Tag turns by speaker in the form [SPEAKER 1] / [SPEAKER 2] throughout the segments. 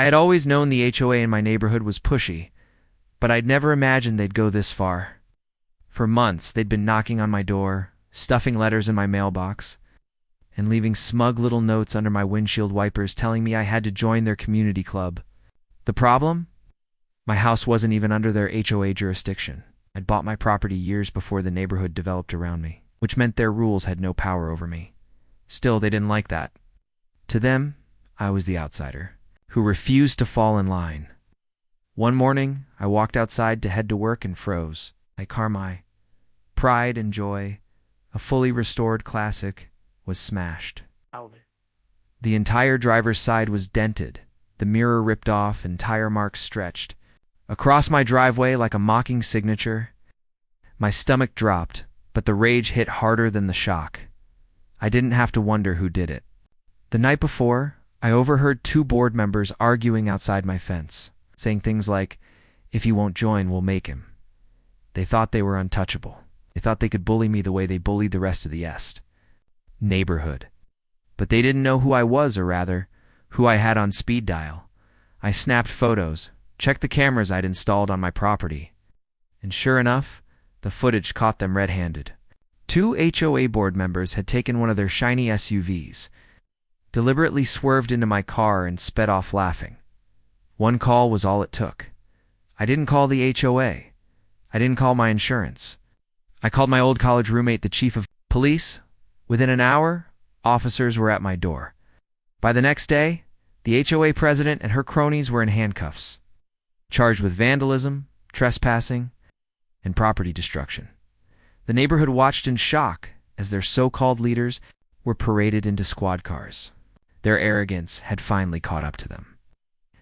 [SPEAKER 1] I had always known the HOA in my neighborhood was pushy, but I'd never imagined they'd go this far. For months, they'd been knocking on my door, stuffing letters in my mailbox, and leaving smug little notes under my windshield wipers telling me I had to join their community club. The problem? My house wasn't even under their HOA jurisdiction. I'd bought my property years before the neighborhood developed around me, which meant their rules had no power over me. Still, they didn't like that. To them, I was the outsider, who refused to fall in line. One morning, I walked outside to head to work and froze. My pride and joy, a fully restored classic, was smashed. The entire driver's side was dented, the mirror ripped off, and tire marks stretched. Across my driveway like a mocking signature, my stomach dropped, but the rage hit harder than the shock. I didn't have to wonder who did it. The night before, I overheard 2 board members arguing outside my fence, saying things like, "If he won't join, we'll make him." They thought they were untouchable. They thought they could bully me the way they bullied the rest of the neighborhood. But they didn't know who I was, or rather, who I had on speed dial. I snapped photos, checked the cameras I'd installed on my property, and sure enough, the footage caught them red-handed. 2 HOA board members had taken one of their shiny SUVs, deliberately swerved into my car, and sped off laughing. One call was all it took. I didn't call the HOA. I didn't call my insurance. I called my old college roommate, the chief of police. Within an hour, officers were at my door. By the next day, the HOA president and her cronies were in handcuffs, charged with vandalism, trespassing, and property destruction. The neighborhood watched in shock as their so-called leaders were paraded into squad cars. Their arrogance had finally caught up to them.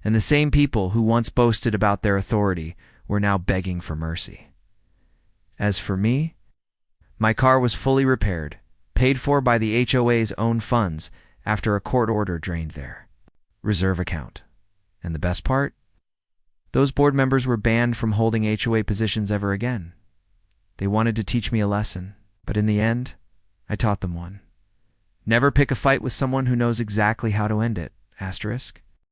[SPEAKER 1] And the same people who once boasted about their authority were now begging for mercy. As for me, my car was fully repaired, paid for by the HOA's own funds after a court order drained their reserve account. And the best part? Those board members were banned from holding HOA positions ever again. They wanted to teach me a lesson, but in the end, I taught them one. Never pick a fight with someone who knows exactly how to end it. Asterisk.